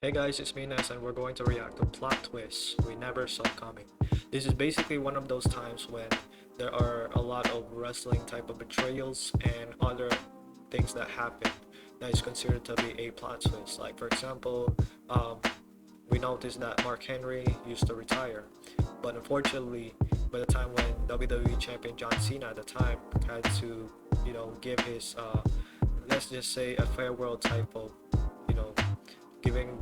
Hey guys, it's me Ness and we're going to react to plot twists we never saw coming. This is basically one of those times when there are a lot of wrestling type of betrayals and other things that happen that is considered to be a plot twist. Like for example, we noticed that Mark Henry used to retire, but unfortunately, by the time when WWE champion John Cena at the time had to, give his, let's just say a farewell type of, you know, giving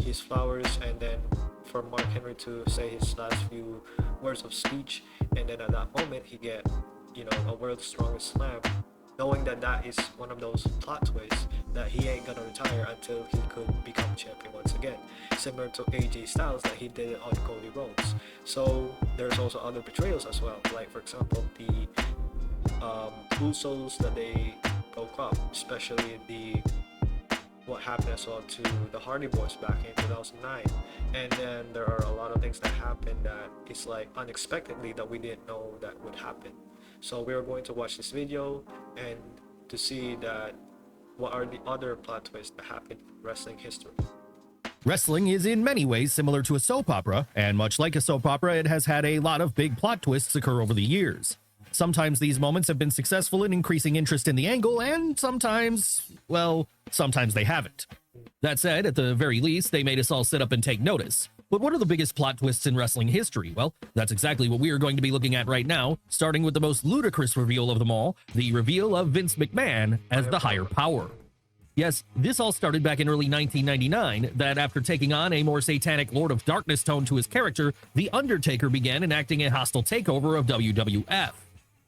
his flowers, and then for Mark Henry to say his last few words of speech, and then at that moment he get a world's strongest slam, knowing that that is one of those plot twists that he ain't gonna retire until he could become champion once again, similar to AJ Styles that he did it on Cody Rhodes. So there's also other betrayals as well, like for example the Usos that they broke up, especially what happened as well to the Hardy Boys back in 2009. And then there are a lot of things that happened that is like unexpectedly that we didn't know that would happen. So we are going to watch this video and to see that what are the other plot twists that happened in wrestling history. Wrestling is in many ways similar to a soap opera, and much like a soap opera, it has had a lot of big plot twists occur over the years. Sometimes these moments have been successful in increasing interest in the angle, and sometimes, well, sometimes they haven't. That said, at the very least, they made us all sit up and take notice. But what are the biggest plot twists in wrestling history? Well, that's exactly what we are going to be looking at right now, starting with the most ludicrous reveal of them all, the reveal of Vince McMahon as the higher power. Yes, this all started back in early 1999, that after taking on a more satanic Lord of Darkness tone to his character, The Undertaker began enacting a hostile takeover of WWF.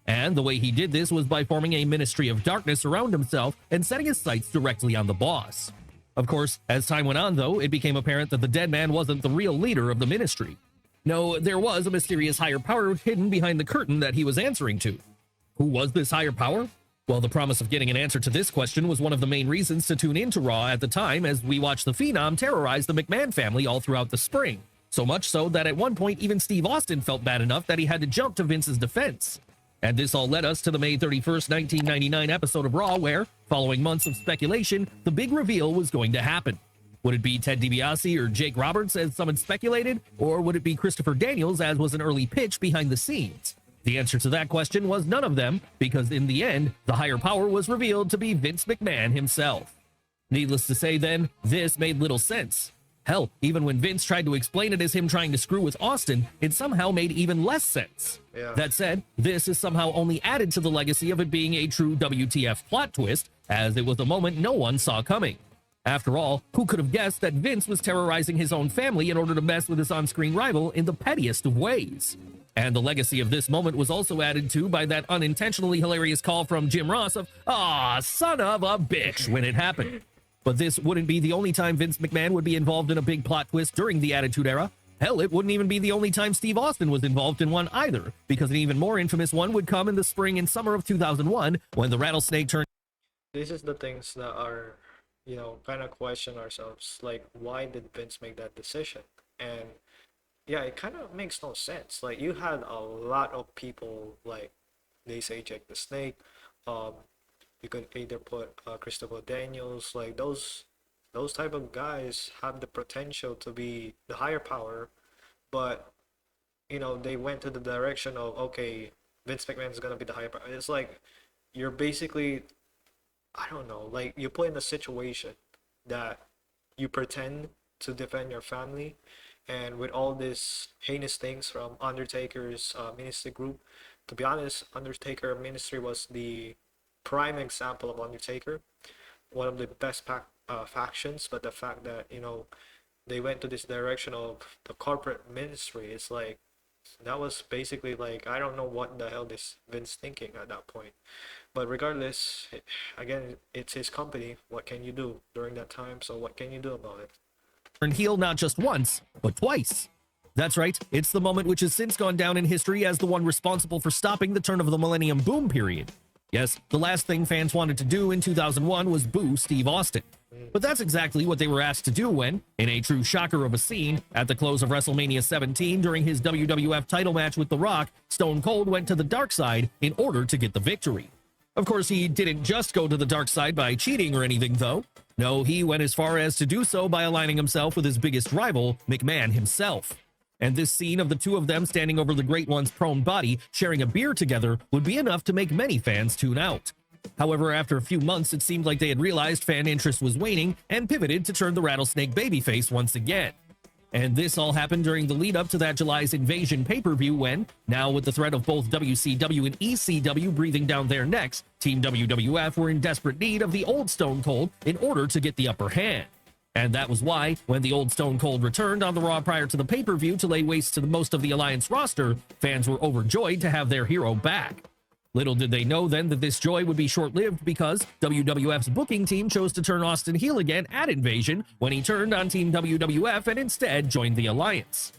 And the way he did this was by forming a ministry of darkness around himself and setting his sights directly on the boss. Of course, as time went on though, it became apparent that the dead man wasn't the real leader of the ministry. No, there was a mysterious higher power hidden behind the curtain that he was answering to. Who was this higher power? Well, the promise of getting an answer to this question was one of the main reasons to tune into Raw at the time, as we watched the Phenom terrorize the McMahon family all throughout the spring. So much so that at one point even Steve Austin felt bad enough that he had to jump to Vince's defense. And this all led us to the May 31st, 1999 episode of Raw where, following months of speculation, the big reveal was going to happen. Would it be Ted DiBiase or Jake Roberts as some had speculated, or would it be Christopher Daniels as was an early pitch behind the scenes? The answer to that question was none of them, because in the end, the higher power was revealed to be Vince McMahon himself. Needless to say then, this made little sense. Hell, even when Vince tried to explain it as him trying to screw with Austin, it somehow made even less sense. Yeah. That said, this is somehow only added to the legacy of it being a true WTF plot twist, as it was a moment no one saw coming. After all, who could have guessed that Vince was terrorizing his own family in order to mess with his on-screen rival in the pettiest of ways? And the legacy of this moment was also added to by that unintentionally hilarious call from Jim Ross of, "Aw, son of a bitch," when it happened. But this wouldn't be the only time Vince McMahon would be involved in a big plot twist during the Attitude Era. Hell, it wouldn't even be the only time Steve Austin was involved in one either, because an even more infamous one would come in the spring and summer of 2001 when the Rattlesnake turned. This is the things that are, kind of question ourselves, like why did Vince make that decision? And yeah, it kind of makes no sense. Like you had a lot of people, like they say Jake the Snake, you could either put Christopher Daniels, like those type of guys have the potential to be the higher power, but they went to the direction of, okay, Vince McMahon is gonna be the higher power. It's like you're basically, I don't know, like you put in a situation that you pretend to defend your family, and with all this heinous things from Undertaker's ministry group. To be honest, Undertaker ministry was the prime example of Undertaker, one of the best factions. But the fact that they went to this direction of the corporate ministry, it's like that was basically like, I don't know what the hell this Vince thinking at that point. But regardless, again, it's his company. What can you do during that time? So what can you do about it? Turned heel not just once, but twice. That's right, it's the moment which has since gone down in history as the one responsible for stopping the turn of the Millennium Boom period. Yes, the last thing fans wanted to do in 2001 was boo Steve Austin. But that's exactly what they were asked to do when, in a true shocker of a scene, at the close of WrestleMania 17 during his WWF title match with The Rock, Stone Cold went to the dark side in order to get the victory. Of course, he didn't just go to the dark side by cheating or anything, though. No, he went as far as to do so by aligning himself with his biggest rival, McMahon himself. And this scene of the two of them standing over the Great One's prone body, sharing a beer together, would be enough to make many fans tune out. However, after a few months, it seemed like they had realized fan interest was waning and pivoted to turn the Rattlesnake babyface once again. And this all happened during the lead up to that July's Invasion pay-per-view when, now with the threat of both WCW and ECW breathing down their necks, Team WWF were in desperate need of the old Stone Cold in order to get the upper hand. And that was why, when the old Stone Cold returned on the Raw prior to the pay-per-view to lay waste to the most of the Alliance roster, fans were overjoyed to have their hero back. Little did they know then that this joy would be short-lived because WWF's booking team chose to turn Austin heel again at Invasion when he turned on Team WWF and instead joined the Alliance.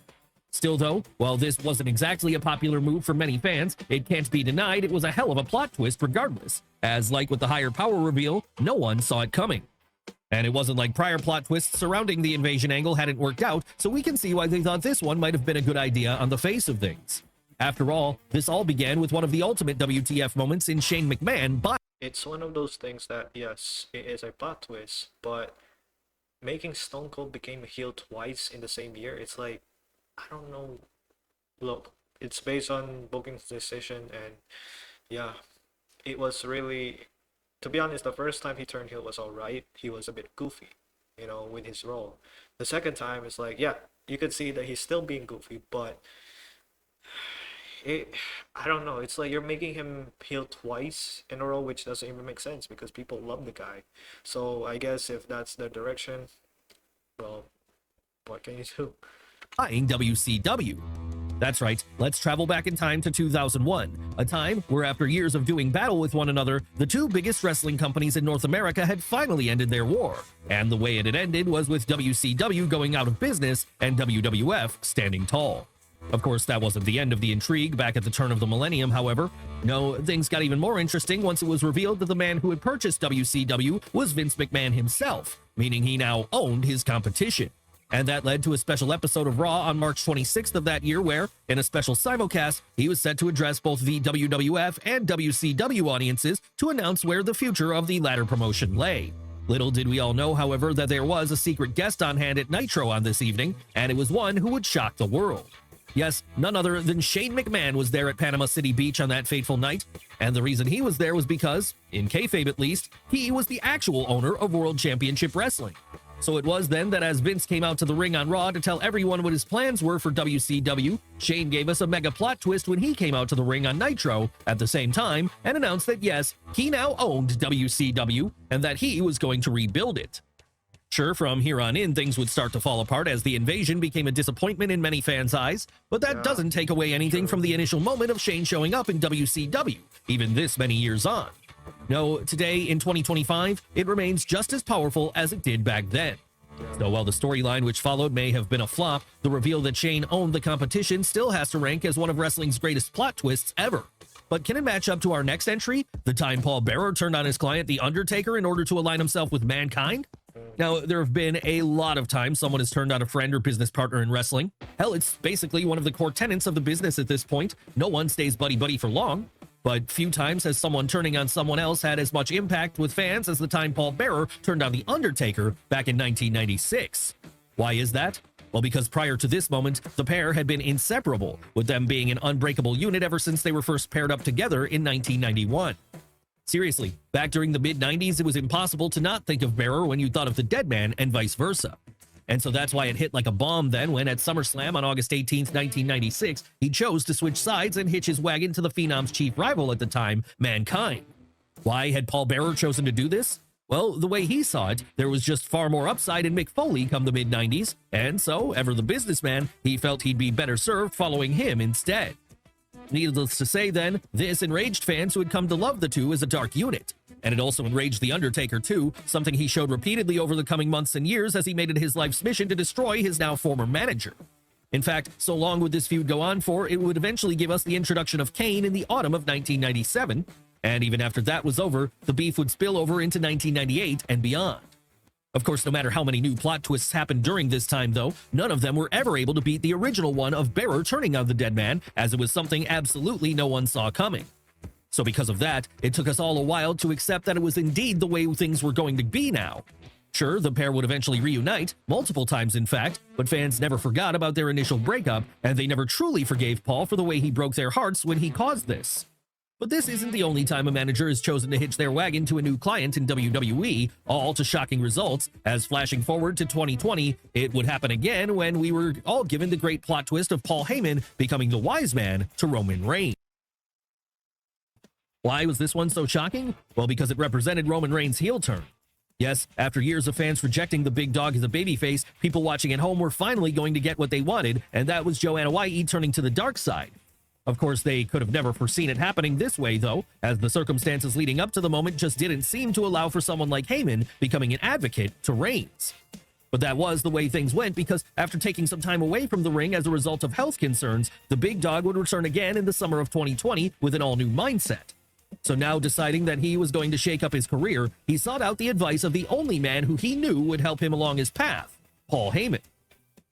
Still though, while this wasn't exactly a popular move for many fans, it can't be denied it was a hell of a plot twist regardless, as like with the higher power reveal, no one saw it coming. And it wasn't like prior plot twists surrounding the Invasion angle hadn't worked out, so we can see why they thought this one might have been a good idea on the face of things. After all, this all began with one of the ultimate WTF moments in Shane McMahon by... It's one of those things that, yes, it is a plot twist, but making Stone Cold became a heel twice in the same year, it's like, I don't know. Look, it's based on booking's decision, and yeah, it was really, to be honest, the first time he turned heel was alright. He was a bit goofy, with his role. The second time, it's like, yeah, you could see that he's still being goofy, but I don't know. It's like you're making him heel twice in a row, which doesn't even make sense because people love the guy. So I guess if that's the direction, well, what can you do? Buying WCW. That's right, let's travel back in time to 2001, a time where after years of doing battle with one another, the two biggest wrestling companies in North America had finally ended their war. And the way it had ended was with WCW going out of business and WWF standing tall. Of course, that wasn't the end of the intrigue back at the turn of the millennium, however. No, things got even more interesting once it was revealed that the man who had purchased WCW was Vince McMahon himself, meaning he now owned his competition. And that led to a special episode of Raw on March 26th of that year where, in a special simulcast, he was set to address both the WWF and WCW audiences to announce where the future of the latter promotion lay. Little did we all know, however, that there was a secret guest on hand at Nitro on this evening, and it was one who would shock the world. Yes, none other than Shane McMahon was there at Panama City Beach on that fateful night, and the reason he was there was because, in kayfabe at least, he was the actual owner of World Championship Wrestling. So it was then that as Vince came out to the ring on Raw to tell everyone what his plans were for WCW, Shane gave us a mega plot twist when he came out to the ring on Nitro at the same time and announced that yes, he now owned WCW and that he was going to rebuild it. Sure, from here on in, things would start to fall apart as the Invasion became a disappointment in many fans' eyes, but that doesn't take away anything from the initial moment of Shane showing up in WCW, even this many years on. No, today in 2025, it remains just as powerful as it did back then. So while the storyline which followed may have been a flop, the reveal that Shane owned the competition still has to rank as one of wrestling's greatest plot twists ever. But can it match up to our next entry, the time Paul Bearer turned on his client The Undertaker in order to align himself with Mankind? Now, there have been a lot of times someone has turned on a friend or business partner in wrestling. Hell, it's basically one of the core tenets of the business at this point. No one stays buddy-buddy for long. But few times has someone turning on someone else had as much impact with fans as the time Paul Bearer turned on The Undertaker back in 1996. Why is that? Well, because prior to this moment, the pair had been inseparable, with them being an unbreakable unit ever since they were first paired up together in 1991. Seriously, back during the mid-90s, it was impossible to not think of Bearer when you thought of the Dead Man and vice versa. And so that's why it hit like a bomb then when at SummerSlam on August 18th, 1996, he chose to switch sides and hitch his wagon to the Phenom's chief rival at the time, Mankind. Why had Paul Bearer chosen to do this? Well, the way he saw it, there was just far more upside in Mick Foley come the mid-90s, and so, ever the businessman, he felt he'd be better served following him instead. Needless to say then, this enraged fans who had come to love the two as a dark unit. And it also enraged The Undertaker too, something he showed repeatedly over the coming months and years as he made it his life's mission to destroy his now former manager. In fact, so long would this feud go on for, it would eventually give us the introduction of Kane in the autumn of 1997, and even after that was over, the beef would spill over into 1998 and beyond. Of course, no matter how many new plot twists happened during this time, though, none of them were ever able to beat the original one of Bearer turning on the Dead Man, as it was something absolutely no one saw coming. So because of that, it took us all a while to accept that it was indeed the way things were going to be now. Sure, the pair would eventually reunite, multiple times in fact, but fans never forgot about their initial breakup, and they never truly forgave Paul for the way he broke their hearts when he caused this. But this isn't the only time a manager has chosen to hitch their wagon to a new client in WWE, all to shocking results, as flashing forward to 2020, it would happen again when we were all given the great plot twist of Paul Heyman becoming the wise man to Roman Reigns. Why was this one so shocking? Well, because it represented Roman Reigns' heel turn. Yes, after years of fans rejecting the big dog as a babyface, people watching at home were finally going to get what they wanted, and that was Joanna White turning to the dark side. Of course, they could have never foreseen it happening this way, though, as the circumstances leading up to the moment just didn't seem to allow for someone like Heyman becoming an advocate to Reigns. But that was the way things went, because after taking some time away from the ring as a result of health concerns, the big dog would return again in the summer of 2020 with an all-new mindset. So now, deciding that he was going to shake up his career, he sought out the advice of the only man who he knew would help him along his path, Paul Heyman.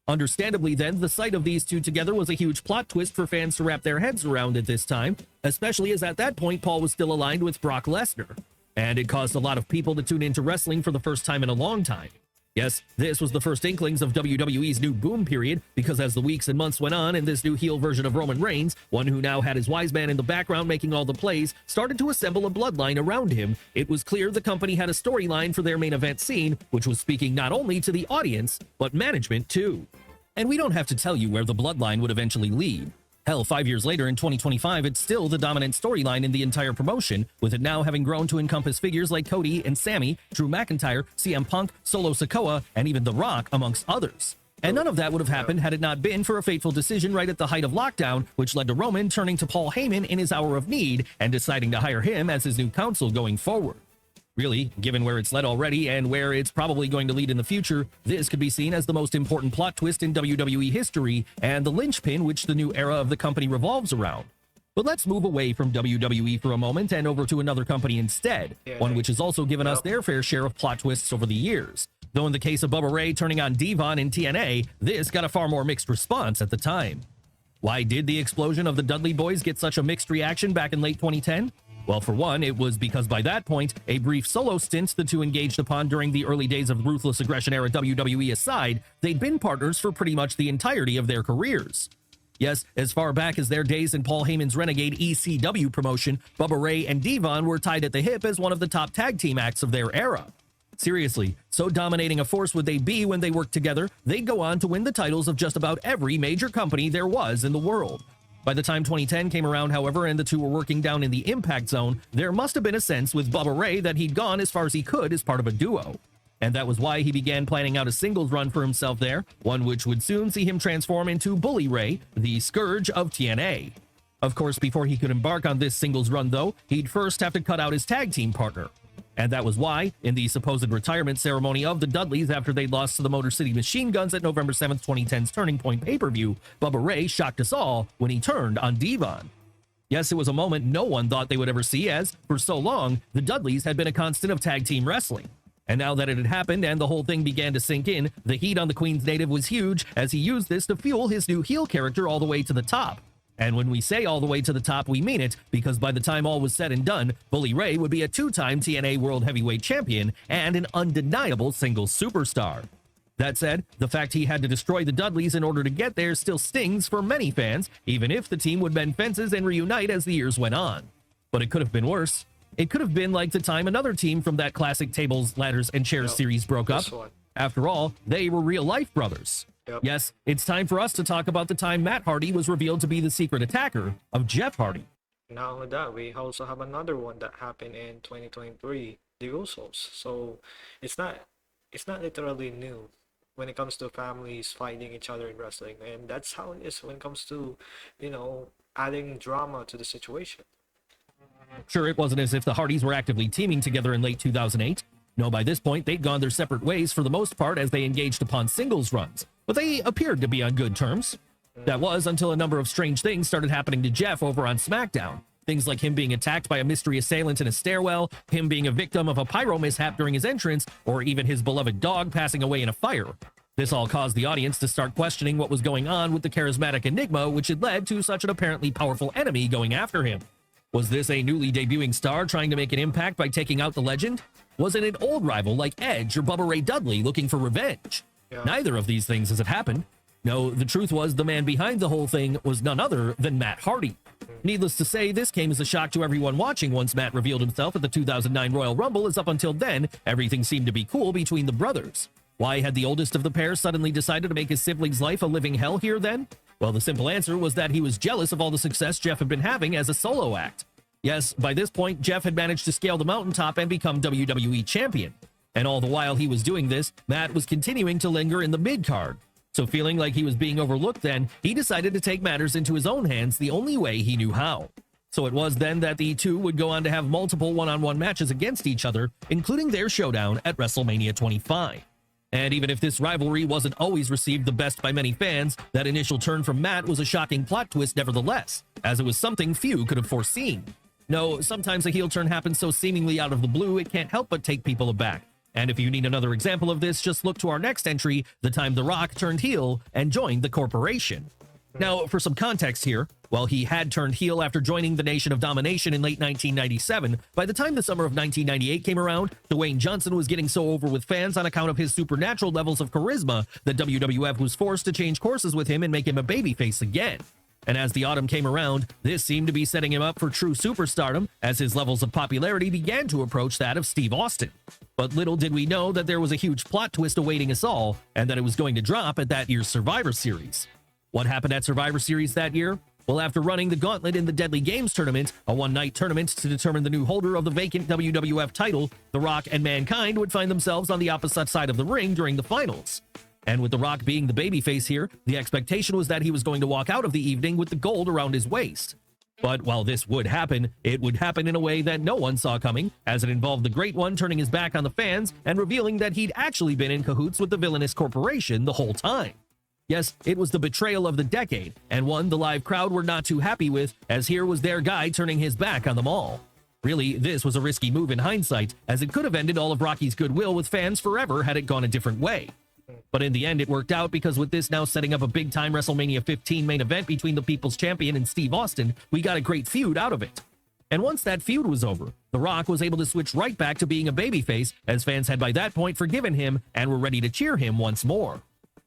Understandably, then, the sight of these two together was a huge plot twist for fans to wrap their heads around at this time, especially as at that point Paul was still aligned with Brock Lesnar, and it caused a lot of people to tune into wrestling for the first time in a long time. Yes, this was the first inklings of WWE's new boom period, because as the weeks and months went on and this new heel version of Roman Reigns, one who now had his wise man in the background making all the plays, started to assemble a bloodline around him, it was clear the company had a storyline for their main event scene, which was speaking not only to the audience, but management too. And we don't have to tell you where the bloodline would eventually lead. Hell, 5 years later in 2025, it's still the dominant storyline in the entire promotion, with it now having grown to encompass figures like Cody and Sammy, Drew McIntyre, CM Punk, Solo Sikoa, and even The Rock, amongst others. And none of that would have happened had it not been for a fateful decision right at the height of lockdown, which led to Roman turning to Paul Heyman in his hour of need and deciding to hire him as his new counsel going forward. Really, given where it's led already and where it's probably going to lead in the future, this could be seen as the most important plot twist in WWE history and the linchpin which the new era of the company revolves around. But let's move away from WWE for a moment and over to another company instead, one which has also given us their fair share of plot twists over the years. Though in the case of Bubba Ray turning on Devon in TNA, this got a far more mixed response at the time. Why did the explosion of the Dudley Boys get such a mixed reaction back in late 2010? Well, for one, it was because by that point, a brief solo stint the two engaged upon during the early days of Ruthless Aggression era WWE aside, they'd been partners for pretty much the entirety of their careers. Yes, as far back as their days in Paul Heyman's renegade ECW promotion, Bubba Ray and Devon were tied at the hip as one of the top tag team acts of their era. Seriously, so dominating a force would they be when they worked together, they'd go on to win the titles of just about every major company there was in the world. By the time 2010 came around, however, and the two were working down in the Impact Zone, there must have been a sense with Bubba Ray that he'd gone as far as he could as part of a duo. And that was why he began planning out a singles run for himself there, one which would soon see him transform into Bully Ray, the Scourge of TNA. Of course, before he could embark on this singles run, though, he'd first have to cut out his tag team partner. And that was why, in the supposed retirement ceremony of the Dudleys after they'd lost to the Motor City Machine Guns at November 7th, 2010's Turning Point pay-per-view, Bubba Ray shocked us all when he turned on Devon. Yes, it was a moment no one thought they would ever see, as, for so long, the Dudleys had been a constant of tag team wrestling. And now that it had happened and the whole thing began to sink in, the heat on the Queen's native was huge, as he used this to fuel his new heel character all the way to the top. And when we say all the way to the top, we mean it, because by the time all was said and done, Bully Ray would be a two-time TNA World Heavyweight Champion and an undeniable singles superstar. That said, the fact he had to destroy the Dudleys in order to get there still stings for many fans, even if the team would mend fences and reunite as the years went on. But it could have been worse. It could have been like the time another team from that classic Tables, Ladders, and Chairs series broke up. After all, they were real-life brothers. Yes, it's time for us to talk about the time Matt Hardy was revealed to be the secret attacker of Jeff Hardy. Not only that, we also have another one that happened in 2023, the Usos. So it's not literally new when it comes to families fighting each other in wrestling, and that's how it is when it comes to, adding drama to the situation. Sure, it wasn't as if the Hardys were actively teaming together in late 2008. No, by this point, they'd gone their separate ways for the most part as they engaged upon singles runs, but they appeared to be on good terms. That was until a number of strange things started happening to Jeff over on SmackDown. Things like him being attacked by a mystery assailant in a stairwell, him being a victim of a pyro mishap during his entrance, or even his beloved dog passing away in a fire. This all caused the audience to start questioning what was going on with the charismatic Enigma, which had led to such an apparently powerful enemy going after him. Was this a newly debuting star trying to make an impact by taking out the legend? Was it an old rival like Edge or Bubba Ray Dudley looking for revenge? Yeah. Neither of these things has it happened. No, the truth was the man behind the whole thing was none other than Matt Hardy. Needless to say, this came as a shock to everyone watching once Matt revealed himself at the 2009 Royal Rumble, as up until then, everything seemed to be cool between the brothers. Why had the oldest of the pair suddenly decided to make his sibling's life a living hell here then? Well, the simple answer was that he was jealous of all the success Jeff had been having as a solo act. Yes, by this point, Jeff had managed to scale the mountaintop and become WWE champion. And all the while he was doing this, Matt was continuing to linger in the mid-card. So feeling like he was being overlooked then, he decided to take matters into his own hands the only way he knew how. So it was then that the two would go on to have multiple one-on-one matches against each other, including their showdown at WrestleMania 25. And even if this rivalry wasn't always received the best by many fans, that initial turn from Matt was a shocking plot twist nevertheless, as it was something few could have foreseen. No, sometimes a heel turn happens so seemingly out of the blue it can't help but take people aback. And if you need another example of this, just look to our next entry, the time The Rock turned heel and joined the corporation. Now, for some context here, while he had turned heel after joining the Nation of Domination in late 1997, by the time the summer of 1998 came around, Dwayne Johnson was getting so over with fans on account of his supernatural levels of charisma that WWF was forced to change courses with him and make him a babyface again. And as the autumn came around, this seemed to be setting him up for true superstardom as his levels of popularity began to approach that of Steve Austin. But little did we know that there was a huge plot twist awaiting us all, and that it was going to drop at that year's Survivor Series. What happened at Survivor Series that year? Well, after running the gauntlet in the Deadly Games tournament, a one-night tournament to determine the new holder of the vacant WWF title, The Rock and Mankind would find themselves on the opposite side of the ring during the finals. And with The Rock being the babyface here, the expectation was that he was going to walk out of the evening with the gold around his waist. But while this would happen, it would happen in a way that no one saw coming, as it involved the Great One turning his back on the fans and revealing that he'd actually been in cahoots with the villainous corporation the whole time. Yes, it was the betrayal of the decade, and one the live crowd were not too happy with, as here was their guy turning his back on them all. Really, this was a risky move in hindsight, as it could have ended all of Rocky's goodwill with fans forever had it gone a different way. But in the end, it worked out because with this now setting up a big-time WrestleMania 15 main event between the People's Champion and Steve Austin, we got a great feud out of it. And once that feud was over, The Rock was able to switch right back to being a babyface, as fans had by that point forgiven him and were ready to cheer him once more.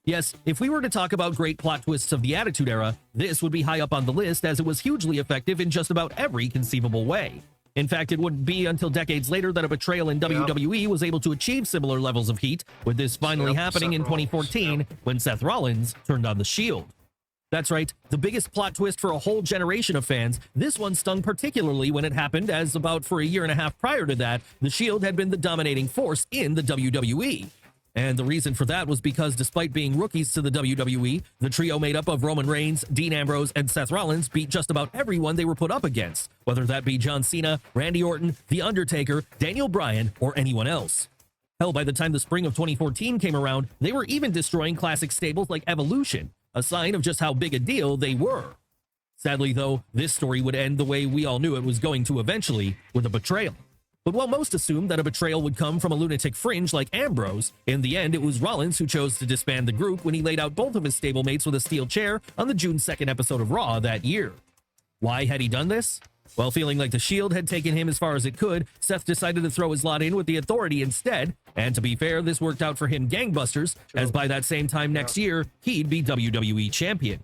Yes, if we were to talk about great plot twists of the Attitude Era, this would be high up on the list as it was hugely effective in just about every conceivable way. In fact, it wouldn't be until decades later that a betrayal in WWE was able to achieve similar levels of heat, with this finally happening in 2014 when Seth Rollins turned on the Shield. That's right, the biggest plot twist for a whole generation of fans. This one stung particularly when it happened, as about for a year and a half prior to that, the Shield had been the dominating force in the WWE. And the reason for that was because despite being rookies to the WWE, the trio made up of Roman Reigns, Dean Ambrose, and Seth Rollins beat just about everyone they were put up against, whether that be John Cena, Randy Orton, The Undertaker, Daniel Bryan, or anyone else. Hell, by the time the spring of 2014 came around, they were even destroying classic stables like Evolution, a sign of just how big a deal they were. Sadly, though, this story would end the way we all knew it was going to eventually, with a betrayal. But while most assumed that a betrayal would come from a lunatic fringe like Ambrose, in the end it was Rollins who chose to disband the group when he laid out both of his stablemates with a steel chair on the June 2nd episode of Raw that year. Why had he done this? Well, feeling like the Shield had taken him as far as it could, Seth decided to throw his lot in with the Authority instead, and to be fair, this worked out for him gangbusters, as by that same time next year, he'd be WWE champion.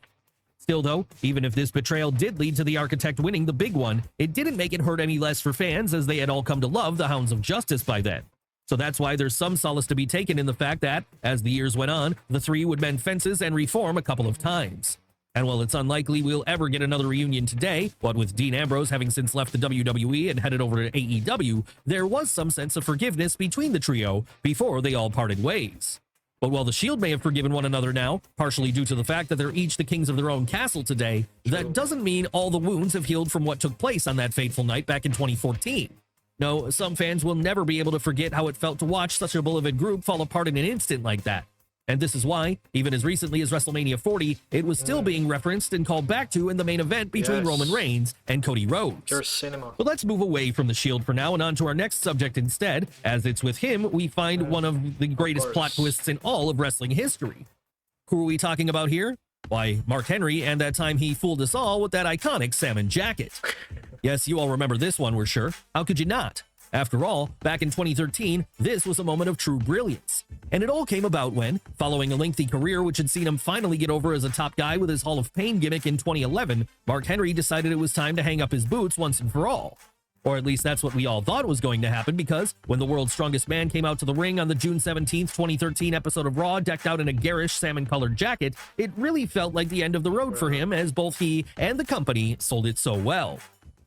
Still though, even if this betrayal did lead to the Architect winning the big one, it didn't make it hurt any less for fans, as they had all come to love the Hounds of Justice by then. So that's why there's some solace to be taken in the fact that, as the years went on, the three would mend fences and reform a couple of times. And while it's unlikely we'll ever get another reunion today, what with Dean Ambrose having since left the WWE and headed over to AEW, there was some sense of forgiveness between the trio before they all parted ways. But while the Shield may have forgiven one another now, partially due to the fact that they're each the kings of their own castle today, that doesn't mean all the wounds have healed from what took place on that fateful night back in 2014. No, some fans will never be able to forget how it felt to watch such a beloved group fall apart in an instant like that. And this is why, even as recently as WrestleMania 40, it was still being referenced and called back to in the main event between Roman Reigns and Cody Rhodes. Pure cinema. But let's move away from the Shield for now and on to our next subject instead, as it's with him we find one of the greatest plot twists in all of wrestling history. Who are we talking about here? Why, Mark Henry, and that time he fooled us all with that iconic salmon jacket. Yes, you all remember this one, we're sure. How could you not? After all, back in 2013, this was a moment of true brilliance. And it all came about when, following a lengthy career which had seen him finally get over as a top guy with his Hall of Pain gimmick in 2011, Mark Henry decided it was time to hang up his boots once and for all. Or at least that's what we all thought was going to happen, because when the world's strongest man came out to the ring on the June 17th, 2013 episode of Raw decked out in a garish salmon-colored jacket, it really felt like the end of the road for him, as both he and the company sold it so well.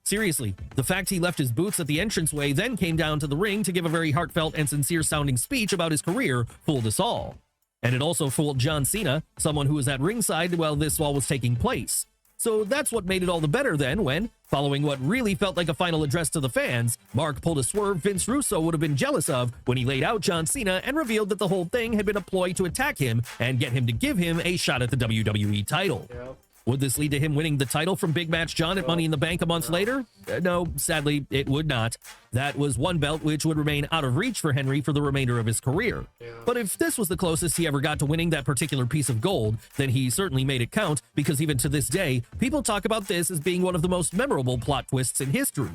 Seriously, the fact he left his boots at the entranceway then came down to the ring to give a very heartfelt and sincere-sounding speech about his career fooled us all. And it also fooled John Cena, someone who was at ringside while this all was taking place. So that's what made it all the better then when, following what really felt like a final address to the fans, Mark pulled a swerve Vince Russo would have been jealous of when he laid out John Cena and revealed that the whole thing had been a ploy to attack him and get him to give him a shot at the WWE title. Yep. Would this lead to him winning the title from Big Match John at Money in the Bank a month later? No, sadly, it would not. That was one belt which would remain out of reach for Henry for the remainder of his career. Yeah. But if this was the closest he ever got to winning that particular piece of gold, then he certainly made it count, because even to this day, people talk about this as being one of the most memorable plot twists in history.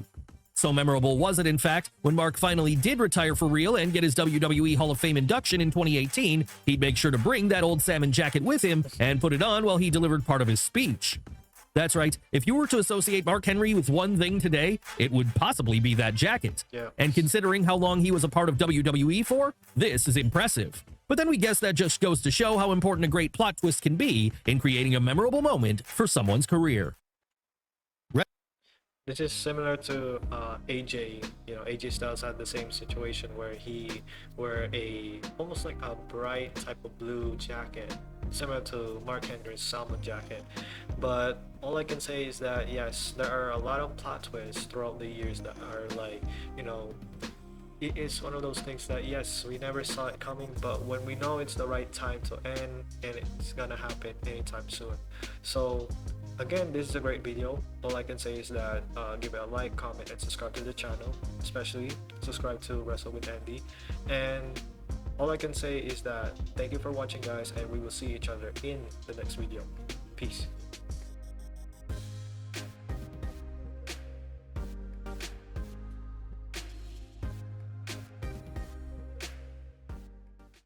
So memorable was it, in fact, when Mark finally did retire for real and get his WWE Hall of Fame induction in 2018, he'd make sure to bring that old salmon jacket with him and put it on while he delivered part of his speech. That's right, if you were to associate Mark Henry with one thing today, it would possibly be that jacket. Yeah. And considering how long he was a part of WWE for, this is impressive. But then we guess that just goes to show how important a great plot twist can be in creating a memorable moment for someone's career. This is similar to AJ. AJ Styles had the same situation where he wore almost like a bright type of blue jacket, similar to Mark Henry's salmon jacket. But all I can say is that yes, there are a lot of plot twists throughout the years that are like, it is one of those things that yes, we never saw it coming, but when we know it's the right time to end, and it's gonna happen anytime soon. So again, this is a great video. All I can say is that give it a like, comment, and subscribe to the channel. Especially subscribe to Wrestle with Andy. And all I can say is that thank you for watching, guys, and we will see each other in the next video. Peace.